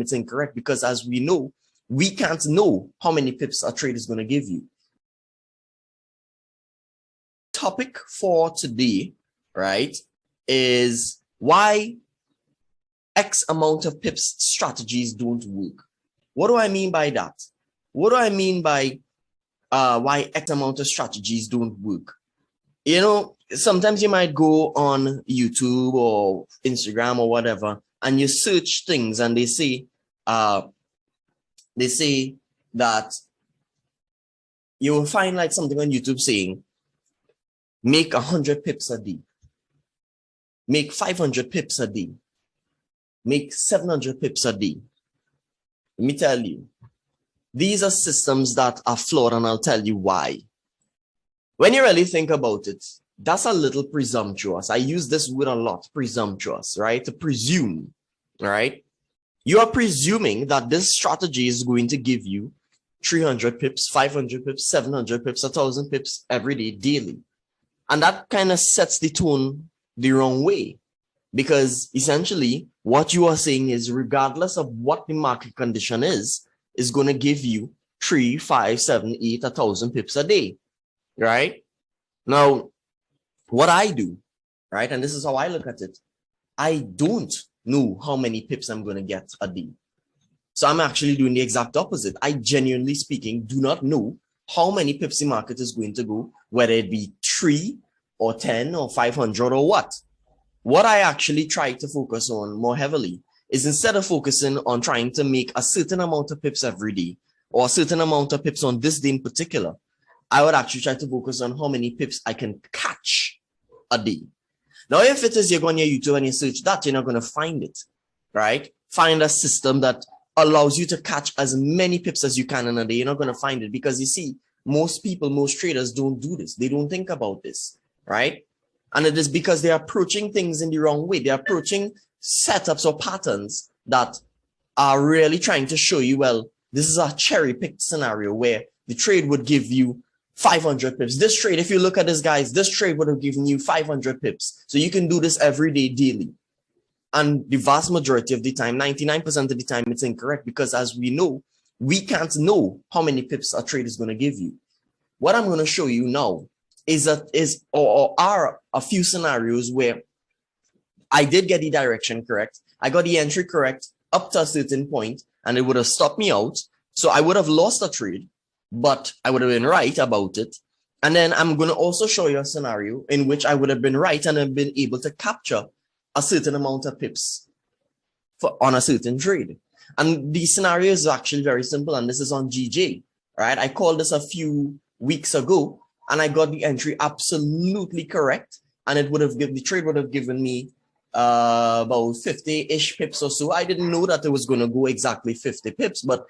it's incorrect because as we know, we can't know how many pips a trade is going to give you. Topic for today, right, is why X amount of pips strategies don't work. What do I mean by that? What do I mean by why X amount of strategies don't work? You know, sometimes you might go on YouTube or Instagram or whatever, and you search things and they say that you will find like something on YouTube saying, make 100 pips a day, make 500 pips a day, make 700 pips a day. Let me tell you, these are systems that are flawed, and I'll tell you why. When you really think about it, that's a little presumptuous. I use this word a lot, presumptuous, right? To presume, right? You are presuming that this strategy is going to give you 300 pips, 500 pips, 700 pips, 1,000 pips every day, daily. And that kind of sets the tone the wrong way. Because essentially, what you are saying is, regardless of what the market condition is going to give you 3, 5, 7, 8, 1,000 pips a day, right? Now, what I do, right, and this is how I look at it, I don't know how many pips I'm going to get a day. So I'm actually doing the exact opposite. I genuinely speaking do not know how many pips the market is going to go, whether it be 3 or 10 or 500 or what. What I actually try to focus on more heavily is, instead of focusing on trying to make a certain amount of pips every day or a certain amount of pips on this day in particular, I would actually try to focus on how many pips I can catch a day. Now, if it is you're going on your YouTube and you search that, you're not going to find it, right? Find a system that allows you to catch as many pips as you can in a day. You're not going to find it because, you see, most people, most traders don't do this. They don't think about this, right? And it is because they're approaching things in the wrong way. They're approaching setups or patterns that are really trying to show you, well, this is a cherry-picked scenario where the trade would give you 500 pips. This trade, if you look at this, guys, this trade would have given you 500 pips. So you can do this every day, daily. And the vast majority of the time, 99% of the time, it's incorrect because, as we know, we can't know how many pips a trade is going to give you. What I'm going to show you now are a few scenarios where I did get the direction correct. I got the entry correct up to a certain point, and it would have stopped me out. So I would have lost a trade, but I would have been right about it. And then I'm going to also show you a scenario in which I would have been right and have been able to capture a certain amount of pips on a certain trade. And the scenario is actually very simple, and this is on GJ, right? I called this a few weeks ago, and I got the entry absolutely correct, and it would have given, the trade would have given me about 50-ish pips or so. I didn't know that it was going to go exactly 50 pips, but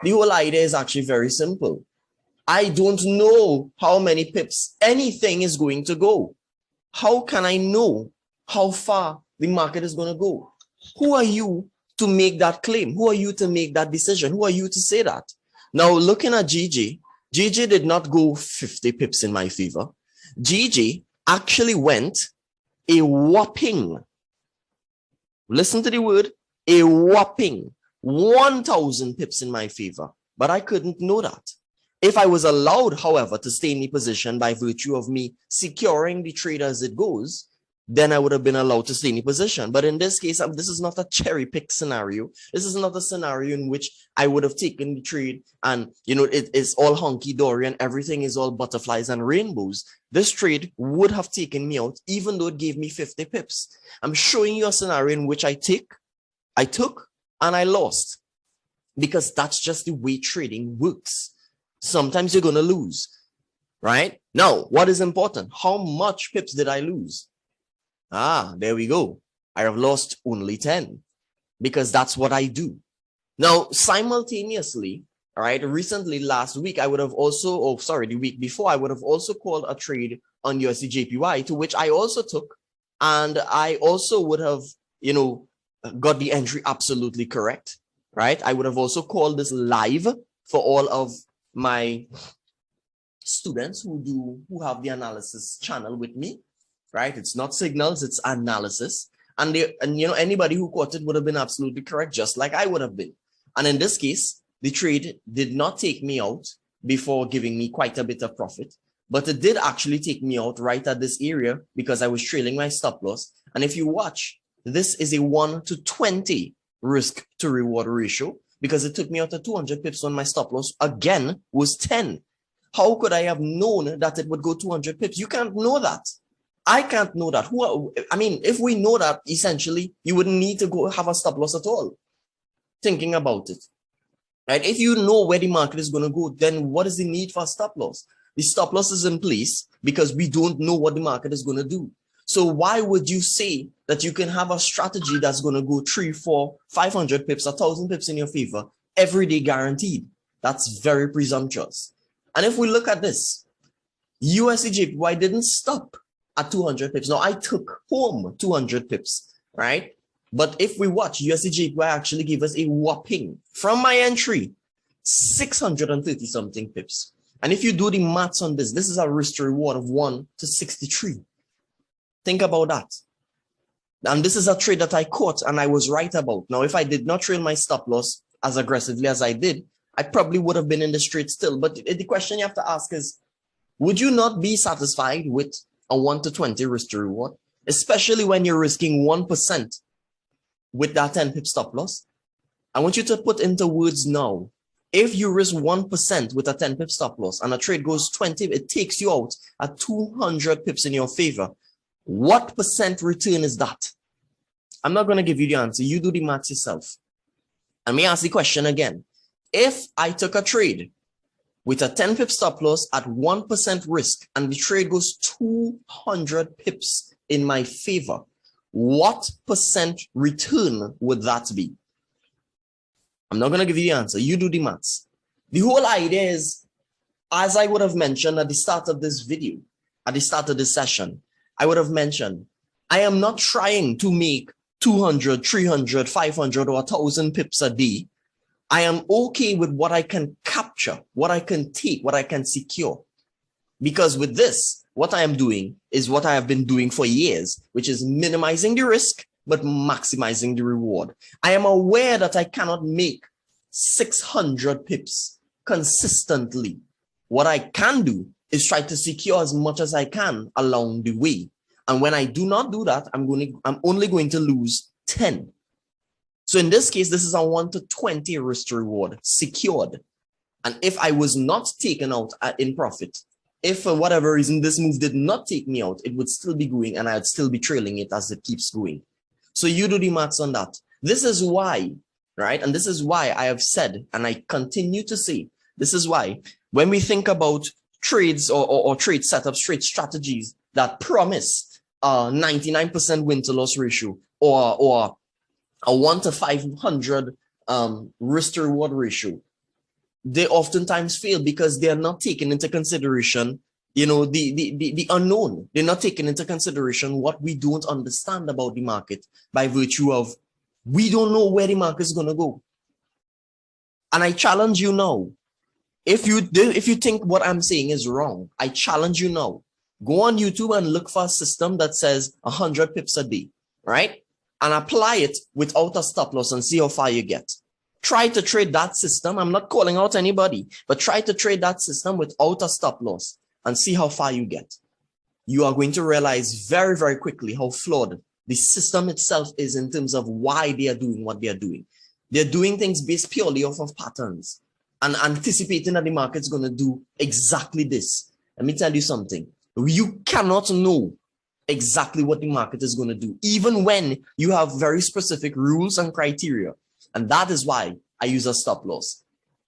the whole idea is actually very simple. I don't know how many pips anything is going to go. How can I know how far the market is going to go? Who are you to make that claim? Who are you to make that decision? Who are you to say that? Now, looking at GJ did not go 50 pips in my favor. GJ actually went a whopping, listen to the word, a whopping 1,000 pips in my favor. But I couldn't know that. If I was allowed, however, to stay in the position by virtue of me securing the trade as it goes, then I would have been allowed to stay in the position. But in this case, this is not a cherry-picked scenario. This is not a scenario in which I would have taken the trade and, you know, it is all honky-dory and everything is all butterflies and rainbows. This trade would have taken me out, even though it gave me 50 pips. I'm showing you a scenario in which I took, and I lost. Because that's just the way trading works. Sometimes you're going to lose, right? Now, what is important? How much pips did I lose? There we go. I have lost only 10 because that's what I do. Now, simultaneously, all right, recently last week, I would have also, the week before, I would have also called a trade on USD/JPY, to which I also took, and I also would have, you know, got the entry absolutely correct, right? I would have also called this live for all of my students who have the analysis channel with me. Right? It's not signals, it's analysis. And anybody who caught it would have been absolutely correct, just like I would have been. And in this case, the trade did not take me out before giving me quite a bit of profit, but it did actually take me out right at this area because I was trailing my stop loss. And if you watch, this is a 1 to 20 risk to reward ratio because it took me out to 200 pips when my stop loss again was 10. How could I have known that it would go 200 pips? You can't know that. I can't know that. If we know that, essentially, you wouldn't need to go have a stop loss at all. Thinking about it, right? If you know where the market is going to go, then what is the need for a stop loss? The stop loss is in place because we don't know what the market is going to do. So why would you say that you can have a strategy that's going to go 3, 4, 500 pips, 1,000 pips in your favor every day guaranteed? That's very presumptuous. And if we look at this, USD didn't stop at 200 pips. Now I took home 200 pips, right? But if we watch, USD actually gave us a whopping, from my entry, 630 something pips. And if you do the maths on this, this is a risk to reward of 1 to 63. Think about that. And this is a trade that I caught and I was right about. Now, if I did not trail my stop loss as aggressively as I did, I probably would have been in the trade still. But the question you have to ask is, would you not be satisfied with a 1 to 20 risk to reward, especially when you're risking 1% with that 10 pip stop loss? I want you to put into words now. If you risk 1% with a 10 pip stop loss and a trade goes 20, it takes you out at 200 pips in your favor. What percent return is that? I'm not going to give you the answer. You do the math yourself. And me ask the question again. If I took a trade with a 10 pip stop loss at 1% risk and the trade goes 200 pips in my favor, what percent return would that be? I'm not going to give you the answer. You do the maths. The whole idea is, as I would have mentioned at the start of this video, at the start of this session, I would have mentioned, I am not trying to make 200, 300, 500 or 1,000 pips a day. I am okay with what I can capture, what I can take, what I can secure. Because with this, what I am doing is what I have been doing for years, which is minimizing the risk, but maximizing the reward. I am aware that I cannot make 600 pips consistently. What I can do is try to secure as much as I can along the way. And when I do not do that, I'm only going to lose 10. So in this case, this is a 1 to 20 risk to reward secured. And if I was not taken out in profit, if for whatever reason this move did not take me out, it would still be going and I'd still be trailing it as it keeps going. So you do the maths on that. This is why, right? And this is why I have said, and I continue to say, this is why when we think about trades or trade setups, trade strategies that promise a 99% win to loss ratio or a 1 to 500 risk to reward ratio, they oftentimes fail because they are not taking into consideration, the unknown. They're not taking into consideration what we don't understand about the market by virtue of we don't know where the market is going to go. And I challenge you now. If you think what I'm saying is wrong, I challenge you now. Go on YouTube and look for a system that says 100 pips a day, right? And apply it without a stop loss and see how far you get. Try to trade that system. I'm not calling out anybody, but try to trade that system without a stop loss and see how far you get. You are going to realize very, very quickly how flawed the system itself is in terms of why they are doing what they are doing. They're doing things based purely off of patterns and anticipating that the market's going to do exactly this. Let me tell you something. You cannot know exactly what the market is going to do, even when you have very specific rules and criteria. And that is why I use a stop loss.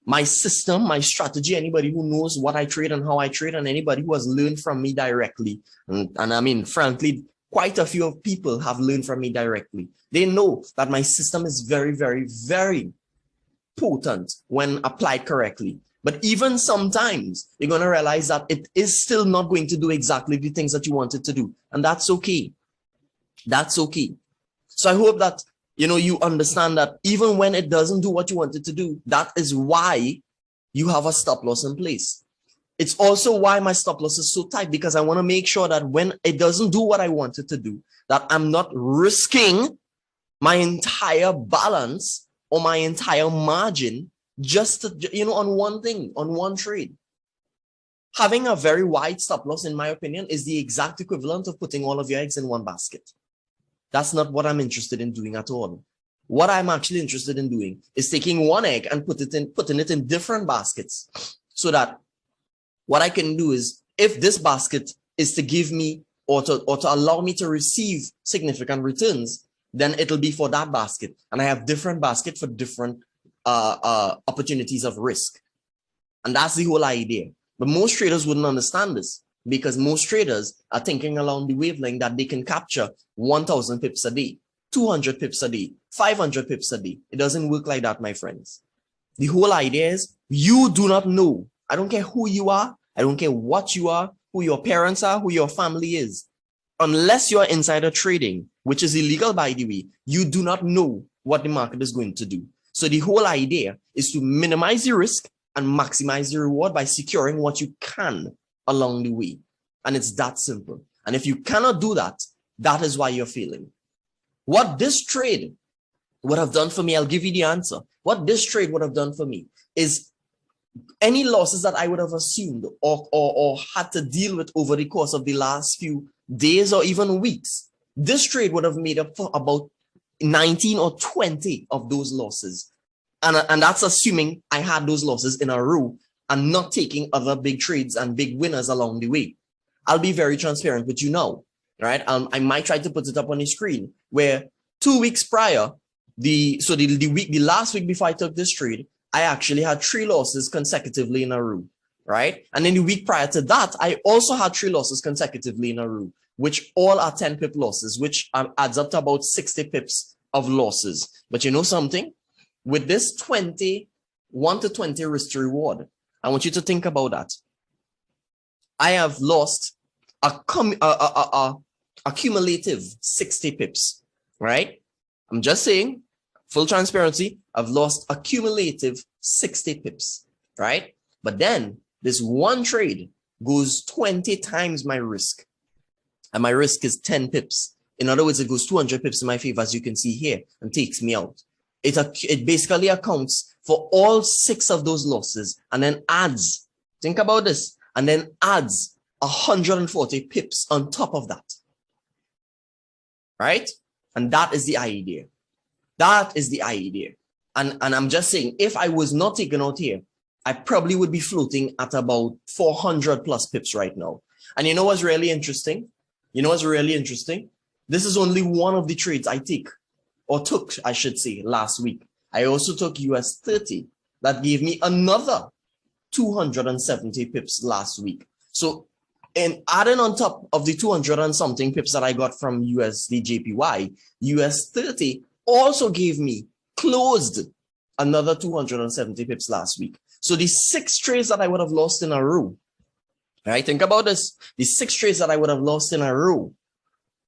My system, my strategy, anybody who knows what I trade and how I trade, and anybody who has learned from me directly, and I mean, frankly, quite a few people have learned from me directly. They know that my system is very, very, very potent when applied correctly. But even sometimes you're going to realize that it is still not going to do exactly the things that you want it to do. And that's okay. That's okay. So I hope that, you understand that even when it doesn't do what you want it to do, that is why you have a stop loss in place. It's also why my stop loss is so tight, because I want to make sure that when it doesn't do what I want it to do, that I'm not risking my entire balance or my entire margin just to, on one thing, on one trade. Having a very wide stop loss, in my opinion, is the exact equivalent of putting all of your eggs in one basket. That's not what I'm interested in doing at all. What I'm actually interested in doing is taking one egg and putting it in different baskets, so that what I can do is, if this basket is to give me or to allow me to receive significant returns, then it'll be for that basket. And I have different baskets for different opportunities of risk. And that's the whole idea. But most traders wouldn't understand this, because most traders are thinking along the wavelength that they can capture 1,000 pips a day, 200 pips a day, 500 pips a day. It doesn't work like that, my friends. The whole idea is, you do not know. I don't care who you are. I don't care what you are, who your parents are, who your family is. Unless you're insider trading, which is illegal, by the way, you do not know what the market is going to do. So the whole idea is to minimize the risk and maximize the reward by securing what you can along the way. And it's that simple. And if you cannot do that, that is why you're failing. What this trade would have done for me, I'll give you the answer. What this trade would have done for me is, any losses that I would have assumed or had to deal with over the course of the last few days or even weeks, this trade would have made up for about 19 or 20 of those losses. And that's assuming I had those losses in a row and not taking other big trades and big winners along the way. I'll be very transparent with you now, right? I might try to put it up on the screen, where 2 weeks prior, the last week before I took this trade, I actually had 3 losses consecutively in a row, right? And then the week prior to that, I also had 3 losses consecutively in a row, which all are 10 pip losses, which adds up to about 60 pips of losses. But you know something? With this 1 to 20 risk to reward, I want you to think about that. I have lost a cumulative 60 pips, right? I'm just saying, full transparency, I've lost a cumulative 60 pips, right? But then this one trade goes 20 times my risk, and my risk is 10 pips. In other words, it goes 200 pips in my favor, as you can see here, and takes me out. It basically accounts for all 6 of those losses, and then adds, think about this, and then adds 140 pips on top of that, right? And that is the idea. That is the idea. And I'm just saying, if I was not taken out here, I probably would be floating at about 400 plus pips right now. And you know what's really interesting? This is only one of the trades I took, I should say, last week. I also took US 30. That gave me another 270 pips last week. So, and adding on top of the 200 and something pips that I got from USD JPY, US 30 also gave me closed another 270 pips last week. So the 6 trades that I would have lost in a row, right? Think about this. The 6 trades that I would have lost in a row,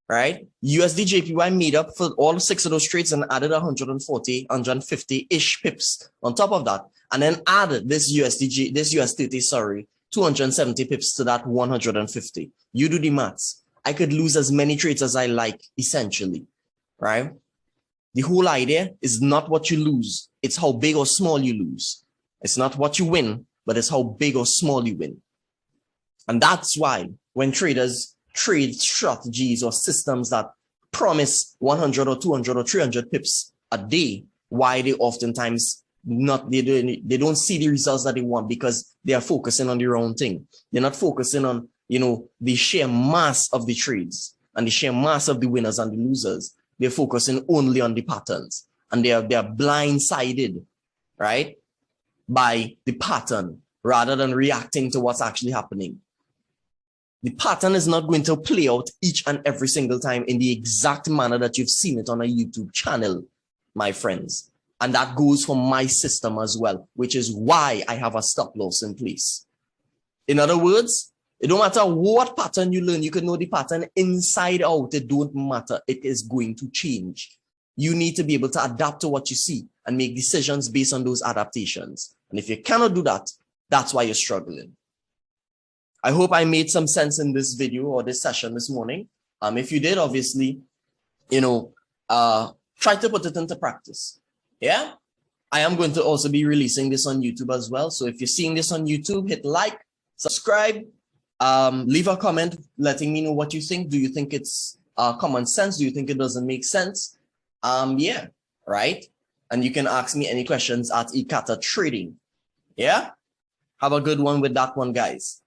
right? USD JPY made up for all 6 of those trades and added 140, 150-ish pips on top of that. And then added this US 30, 270 pips to that 150. You do the maths. I could lose as many trades as I like, essentially, right? The whole idea is not what you lose. It's how big or small you lose. It's not what you win, but it's how big or small you win. And that's why when traders trade strategies or systems that promise 100 or 200 or 300 pips a day, why they oftentimes they don't see the results that they want, because they are focusing on the wrong thing. They're not focusing on, the sheer mass of the trades and the sheer mass of the winners and the losers. They're focusing only on the patterns, and they are blindsided, right, by the pattern rather than reacting to what's actually happening. The pattern is not going to play out each and every single time in the exact manner that you've seen it on a YouTube channel, my friends. And that goes for my system as well, which is why I have a stop loss in place. In other words, it don't matter what pattern you learn, you can know the pattern inside out. It don't matter. It is going to change. You need to be able to adapt to what you see and make decisions based on those adaptations. And if you cannot do that, that's why you're struggling. I hope I made some sense in this video or this session this morning. If you did, obviously, try to put it into practice. Yeah. I am going to also be releasing this on YouTube as well. So if you're seeing this on YouTube, hit like, subscribe, leave a comment letting me know what you think. Do you think it's common sense? Do you think it doesn't make sense? Yeah, right. And you can ask me any questions at EkataTrading. Yeah. Have a good one with that one, guys.